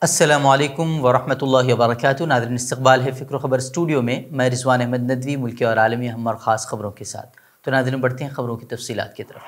السلام علیکم ورحمۃ اللہ وبرکاتہ۔ ناظرین، استقبال ہے فکر و خبر اسٹوڈیو میں۔ میں رضوان احمد ندوی ملکی اور عالمی اہم اور خاص خبروں کے ساتھ۔ تو ناظرین، بڑھتے ہیں خبروں کی تفصیلات کی طرف۔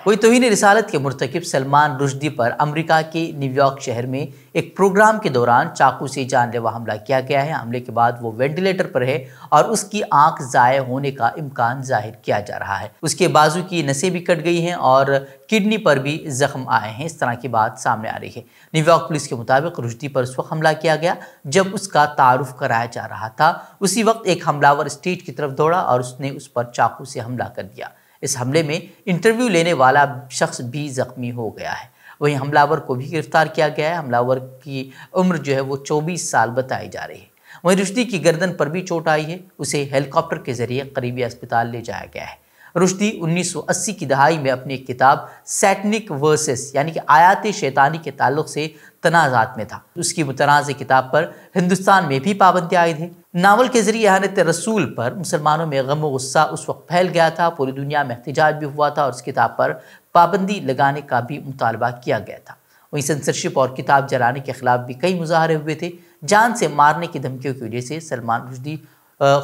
وہی توہین رسالت کے مرتکب سلمان رشدی پر امریکہ کے نیو یارک شہر میں ایک پروگرام کے دوران چاقو سے جان لیوا حملہ کیا گیا ہے۔ حملے کے بعد وہ وینٹیلیٹر پر ہے اور اس کی آنکھ ضائع ہونے کا امکان ظاہر کیا جا رہا ہے۔ اس کے بازو کی نسیں بھی کٹ گئی ہیں اور کڈنی پر بھی زخم آئے ہیں۔ اس طرح کی بات سامنے آ رہی ہے۔ نیو یارک پولیس کے مطابق رشدی پر اس وقت حملہ کیا گیا جب اس کا تعارف کرایا جا رہا تھا۔ اسی وقت ایک حملہ اسٹیج کی طرف دوڑا اور اس نے اس پر چاقو سے حملہ کر دیا۔ اس حملے میں انٹرویو لینے والا شخص بھی زخمی ہو گیا ہے۔ وہیں حملہ آور کو بھی گرفتار کیا گیا ہے۔ حملہ آور کی عمر وہ 24 سال بتائی جا رہی ہے۔ وہیں رشدی کی گردن پر بھی چوٹ آئی ہے۔ اسے ہیلی کاپٹر کے ذریعے قریبی اسپتال لے جایا گیا ہے۔ رشدی 1980 کی دہائی میں اپنی ایک کتاب سیٹنک ورسز یعنی کہ آیات شیطانی کے تعلق سے تنازعات میں تھا۔ اس کی متنازع کتاب پر ہندوستان میں بھی پابندی عائد ہے۔ ناول کے ذریعے اہانت رسول پر مسلمانوں میں غم و غصہ اس وقت پھیل گیا تھا۔ پوری دنیا میں احتجاج بھی ہوا تھا اور اس کتاب پر پابندی لگانے کا بھی مطالبہ کیا گیا تھا۔ وہیں سنسرشپ اور کتاب جلانے کے خلاف بھی کئی مظاہرے ہوئے تھے۔ جان سے مارنے کی دھمکیوں کی وجہ سے سلمان رشدی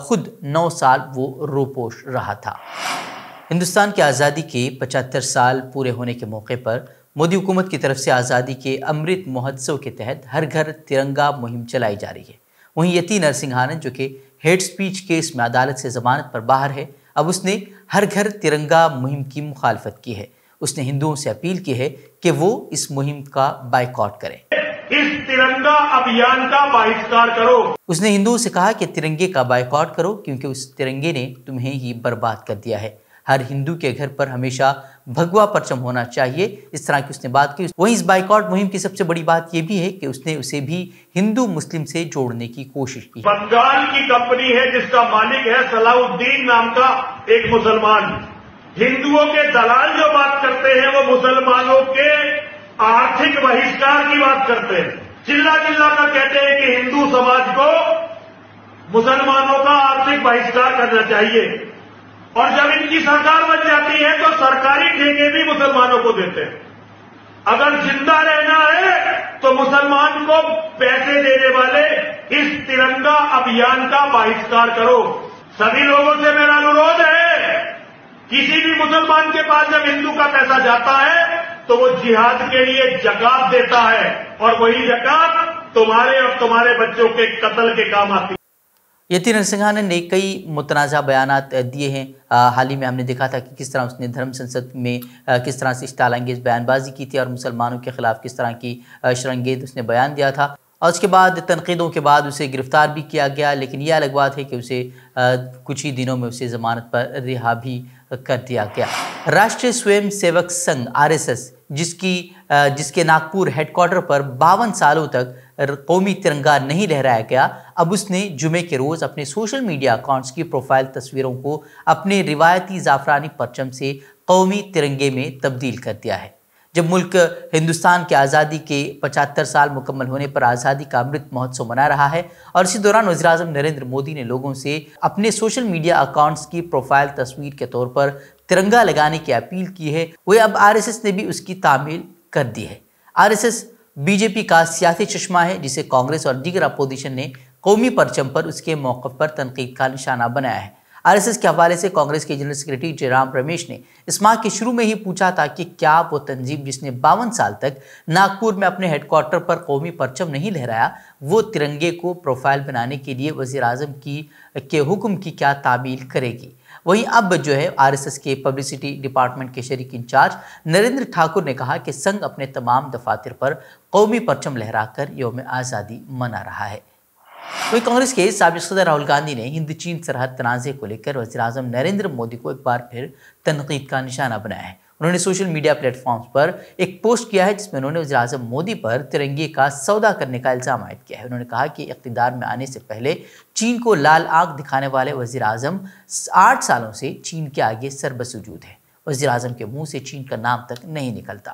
خود 9 سال وہ روپوش رہا تھا۔ ہندوستان کی آزادی کے 75 سال پورے ہونے کے موقع پر مودی حکومت کی طرف سے آزادی کے امرت مہوتسو کے تحت ہر گھر ترنگا مہم چلائی جا رہی ہے۔ وہیں یتی نرسنگھانن جو کہ ہیٹ سپیچ کیس میں عدالت سے ضمانت پر باہر ہے، اب اس نے ہر گھر ترنگا مہم کی مخالفت کی ہے۔ اس نے ہندوؤں سے اپیل کی ہے کہ وہ اس مہم کا بائیکاٹ کریں۔ اس ترنگا ابھیان کا بہشکار کرو۔ اس نے ہندوؤں سے کہا کہ ترنگے کا بائیکاٹ کرو کیونکہ اس ترنگے نے تمہیں ہی برباد کر دیا ہے۔ ہر ہندو کے گھر پر ہمیشہ بھگوا پرچم ہونا چاہیے، اس طرح کی اس نے بات کی۔ وہیں اس بائیکاٹ مہم کی سب سے بڑی بات یہ بھی ہے کہ اس نے اسے بھی ہندو مسلم سے جوڑنے کی کوشش کی۔ بنگال کی کمپنی ہے جس کا مالک ہے صلاح الدین نام کا ایک مسلمان۔ ہندوؤں کے دلال جو بات کرتے ہیں وہ مسلمانوں کے آرتھک بہشکار کی بات کرتے ہیں۔ چلا چلا کر کہتے ہیں کہ ہندو سماج کو مسلمانوں کا آرتھک بہشکار کرنا چاہیے، اور جب ان کی سرکار بن جاتی ہے تو سرکاری ٹھیکے بھی مسلمانوں کو دیتے ہیں۔ اگر زندہ رہنا ہے تو مسلمان کو پیسے دینے والے اس ترنگا ابھیان کا بہشکار کرو۔ سبھی لوگوں سے میرا انوروھ ہے، کسی بھی مسلمان کے پاس جب ہندو کا پیسہ جاتا ہے تو وہ جہاد کے لیے زکات دیتا ہے، اور وہی زکات تمہارے اور تمہارے بچوں کے قتل کے کام آتی ہے۔ یتی نرسنگھانن نے کئی متنازع بیانات دیے ہیں۔ حال ہی میں ہم نے دیکھا تھا کہ کس طرح اس نے دھرم سنسد میں کس طرح سے اشتعال انگیز بیان بازی کی تھی اور مسلمانوں کے خلاف کس طرح کی شرانگیز اس نے بیان دیا تھا، اور اس کے بعد تنقیدوں کے بعد اسے گرفتار بھی کیا گیا، لیکن یہ الگ بات ہے کہ اسے کچھ ہی دنوں میں اسے ضمانت پر رہا بھی کر دیا گیا۔ Rashtriya swim civic Singh RSS جس کے ناگپور ہیڈ کوارٹر پر 52 سالوں تک قومی ترنگا نہیں لہرایا گیا، اب اس نے جمعے کے روز اپنے سوشل میڈیا اکاؤنٹس کی پروفائل تصویروں کو اپنے روایتی زعفرانی پرچم سے قومی ترنگے میں تبدیل کر دیا ہے۔ جب ملک ہندوستان کی آزادی کے 75 سال مکمل ہونے پر آزادی کا امرت مہوتسو منا رہا ہے، اور اسی دوران وزیر اعظم نریندر مودی نے لوگوں سے اپنے سوشل میڈیا اکاؤنٹس کی پروفائل تصویر کے طور پر ترنگا لگانے کی اپیل کی ہے، وہ اب RSS نے بھی اس کی تعمیل کر دی ہے۔ RSS BJP کا سیاسی چشمہ ہے جسے کانگریس اور دیگر اپوزیشن نے قومی پرچم پر اس کے موقف پر تنقید کا نشانہ بنایا ہے۔ RSS کے حوالے سے کانگریس کے جنرل سیکرٹری جے رام رمیش نے اس ماہ کے شروع میں ہی پوچھا تھا کہ کیا وہ تنظیم جس نے 52 سال تک ناگپور میں اپنے ہیڈ کوارٹر پر قومی پرچم نہیں لہرایا، وہ ترنگے کو پروفائل بنانے کے لیے وزیر اعظم کے حکم کی کیا تعمیل کرے گی۔ وہیں اب RSS کے پبلسٹی ڈپارٹمنٹ کے شریک انچارج نریندر ٹھاکر نے کہا کہ سنگھ اپنے تمام دفاتر پر قومی پرچم لہرا کر یوم آزادی منا رہا ہے۔ وہیں کانگریس کے سابق صدر راہل گاندھی نے ہند چین سرحد تنازع کو لے کر وزیر اعظم نریندر مودی کو ایک بار پھر تنقید کا نشانہ بنایا ہے۔ انہوں نے سوشل میڈیا پلیٹ فارمز پر ایک پوسٹ کیا ہے جس میں انہوں نے وزیر اعظم مودی پر ترنگے کا سودا کرنے کا الزام عائد کیا ہے۔ انہوں نے کہا کہ اقتدار میں آنے سے پہلے چین کو لال آنکھ دکھانے والے وزیر اعظم 8 سالوں سے چین کے آگے سر بسجود ہے۔ وزیر اعظم کے منہ سے چین کا نام تک نہیں نکلتا۔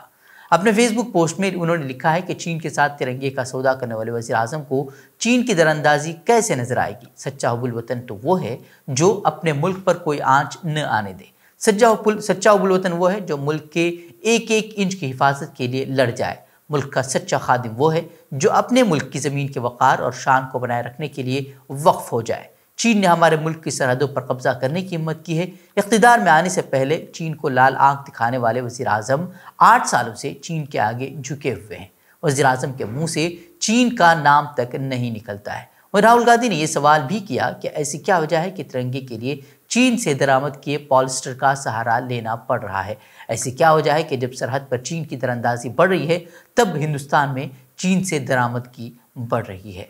اپنے فیس بک پوسٹ میں انہوں نے لکھا ہے کہ چین کے ساتھ ترنگے کا سودا کرنے والے وزیر اعظم کو چین کی دراندازی کیسے نظر آئے گی۔ سچا حب الوطن تو وہ ہے جو اپنے ملک پر کوئی آنچ نہ آنے دے۔ سچا حب الوطن وہ ہے جو ملک کے ایک ایک انچ کی حفاظت کے لیے لڑ جائے۔ ملک کا سچا خادم وہ ہے جو اپنے ملک کی زمین کے وقار اور شان کو بنائے رکھنے کے لیے وقف ہو جائے۔ چین نے ہمارے ملک کی سرحدوں پر قبضہ کرنے کی ہمت کی ہے۔ اقتدار میں آنے سے پہلے چین کو لال آنکھ دکھانے والے وزیر اعظم 8 سالوں سے چین کے آگے جھکے ہوئے ہیں۔ وزیر اعظم کے منہ سے چین کا نام تک نہیں نکلتا ہے۔ اور راہل گاندھی نے یہ سوال بھی کیا کہ ایسی کیا وجہ ہے کہ ترنگے کے لیے چین سے درآمد کیے پالسٹر کا سہارا لینا پڑ رہا ہے؟ ایسی کیا وجہ ہے کہ جب سرحد پر چین کی دراندازی بڑھ رہی ہے تب ہندوستان میں چین سے درآمد کی بڑھ رہی ہے؟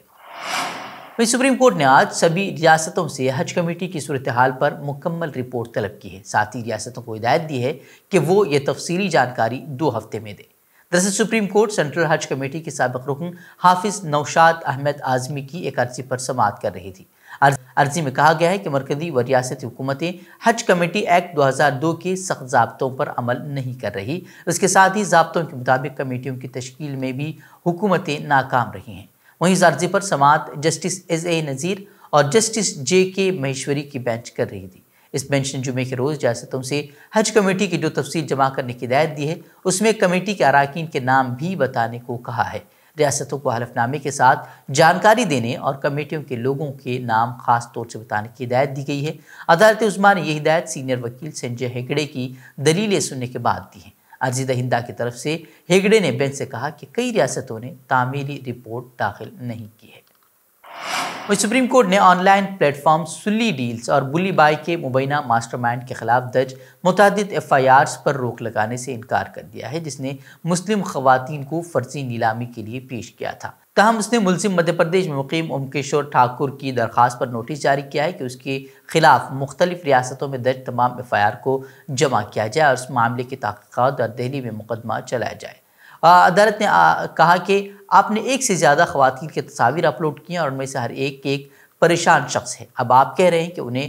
سپریم کورٹ نے آج سبھی ریاستوں سے حج کمیٹی کی صورتحال پر مکمل رپورٹ طلب کی ہے۔ ساتھ ہی ریاستوں کو ہدایت دی ہے کہ وہ یہ تفصیلی جانکاری 2 ہفتے میں دیں۔ دراصل سپریم کورٹ سینٹرل حج کمیٹی کے سابق رکن حافظ نوشاد احمد اعظمی کی ایک عرضی پر سماعت کر رہی تھی۔ عرضی میں کہا گیا ہے کہ مرکزی و ریاستی حکومتیں حج کمیٹی ایکٹ 2002 کے سخت ضابطوں پر عمل نہیں کر رہی۔ اس کے ساتھ ہی ضابطوں کے مطابق کمیٹیوں کی تشکیل میں بھی حکومتیں ناکام رہی ہیں۔ وہیں اس عرضی پر سماعت جسٹس ایس اے نذیر اور جسٹس جے کے مہیشوری کی بینچ کر رہی تھی۔ اس بینچ نے جمعے کے روز ریاستوں سے حج کمیٹی کی جو تفصیل جمع کرنے کی ہدایت دی ہے اس میں کمیٹی کے اراکین کے نام بھی بتانے کو کہا ہے۔ ریاستوں کو حلف نامے کے ساتھ جانکاری دینے اور کمیٹیوں کے لوگوں کے نام خاص طور سے بتانے کی ہدایت دی گئی ہے۔ عدالت عظمیٰ نے یہ ہدایت سینئر وکیل سنجے ہیگڑے کی دلیلیں سننے کے بعد دی ہے۔ عرضی دہندہ کی طرف سے ہیگڑے نے بینچ سے کہا کہ کئی ریاستوں نے تعمیری رپورٹ داخل نہیں کی ہے۔ سپریم کورٹ نے آن لائن پلیٹ فارم سلی ڈیلز اور بلی بائی کے مبینہ ماسٹر مائنڈ کے خلاف درج متعدد FIRs پر روک لگانے سے انکار کر دیا ہے جس نے مسلم خواتین کو فرضی نیلامی کے لیے پیش کیا تھا۔ تاہم اس نے ملزم مدھیہ پردیش میں مقیم اومکیشور ٹھاکر کی درخواست پر نوٹس جاری کیا ہے کہ اس کے خلاف مختلف ریاستوں میں درج تمام FIR کو جمع کیا جائے اور اس معاملے کی تحقیقات اور دہلی میں مقدمہ چلایا جائے۔ عدالت نے کہا کہ آپ نے 1 سے زیادہ خواتین کی تصاویر اپلوڈ کی ہیں اور ان میں سے ہر ایک پریشان شخص ہے۔ اب آپ کہہ رہے ہیں کہ انہیں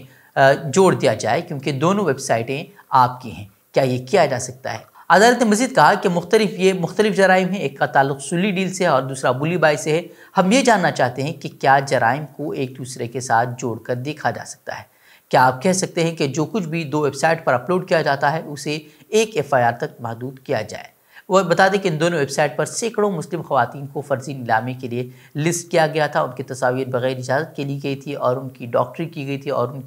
جوڑ دیا جائے کیونکہ دونوں ویب سائٹیں آپ کی ہیں۔ کیا یہ کیا جا سکتا ہے؟ عدالت نے مزید کہا کہ مختلف جرائم ہیں۔ ایک کا تعلق سلی ڈیل سے ہے اور دوسرا بلی بائی سے ہے۔ ہم یہ جاننا چاہتے ہیں کہ کیا جرائم کو ایک دوسرے کے ساتھ جوڑ کر دیکھا جا سکتا ہے؟ کیا آپ کہہ سکتے ہیں کہ جو کچھ بھی 2 ویب سائٹ پر اپلوڈ کیا جاتا ہے اسے ایک FIR تک محدود کیا جائے؟ وہ بتا دیں کہ ان دونوں ویب سائٹ پر سینکڑوں مسلم خواتین کو فرضی نیلامی کے لیے لسٹ کیا گیا تھا۔ ان کی تصاویر بغیر اجازت کے لی گئی تھی اور ان کی ڈاکٹری کی گئی تھی اور ان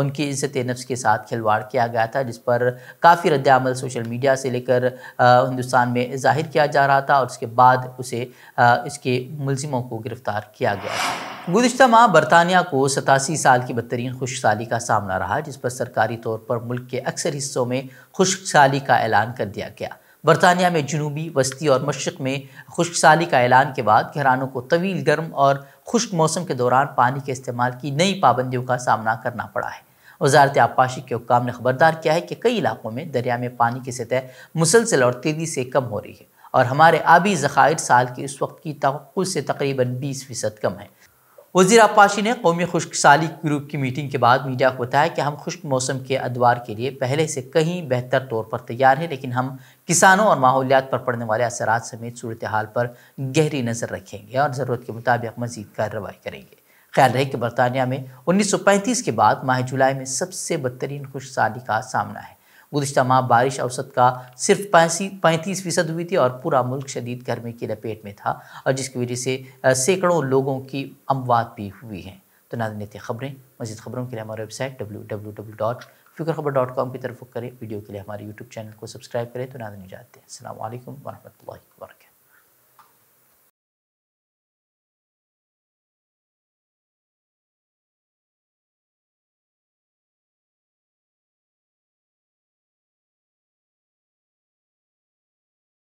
کی عزت نفس کے ساتھ کھلواڑ کیا گیا تھا جس پر کافی رد عمل سوشل میڈیا سے لے کر ہندوستان میں ظاہر کیا جا رہا تھا اور اس کے بعد اس کے ملزموں کو گرفتار کیا گیا تھا۔ گزشتہ ماہ برطانیہ کو 87 سال کی بدترین خشک سالی کا سامنا رہا جس پر سرکاری طور پر ملک کے اکثر حصوں میں خشک سالی کا اعلان کر دیا گیا۔ برطانیہ میں جنوبی، وسطی اور مشرق میں خشک سالی کا اعلان کے بعد گھرانوں کو طویل گرم اور خشک موسم کے دوران پانی کے استعمال کی نئی پابندیوں کا سامنا کرنا پڑا ہے۔ وزارت آبپاشی کے حکام نے خبردار کیا ہے کہ کئی علاقوں میں دریا میں پانی کی سطح مسلسل اور تیزی سے کم ہو رہی ہے اور ہمارے آبی ذخائر سال کے اس وقت کی توقع سے تقریباً 20% کم ہیں۔ وزیر آبپاشی نے قومی خشک سالی گروپ کی میٹنگ کے بعد میڈیا کو بتایا کہ ہم خشک موسم کے ادوار کے لیے پہلے سے کہیں بہتر طور پر تیار ہیں لیکن ہم کسانوں اور ماحولیات پر پڑنے والے اثرات سمیت صورتحال پر گہری نظر رکھیں گے اور ضرورت کے مطابق مزید کارروائی کریں گے۔ خیال رہے کہ برطانیہ میں 1935 کے بعد ماہ جولائی میں سب سے بدترین خشک سالی کا سامنا ہے۔ گزشتہ ماہ بارش اوسط کا صرف 35% ہوئی تھی اور پورا ملک شدید گرمی کی لپیٹ میں تھا اور جس کی وجہ سے سینکڑوں لوگوں کی اموات بھی ہوئی ہیں۔ تو ناظرین، یہ خبریں مزید خبروں کے لیے ہماری ویب سائٹ www.fikrkhabar.com کی طرف رخ کریں۔ ویڈیو کے لیے ہمارے YouTube چینل کو سبسکرائب کریں۔ تو ناظرین اجازت دیں۔ السلام علیکم ورحمۃ اللہ وبرکاتہ۔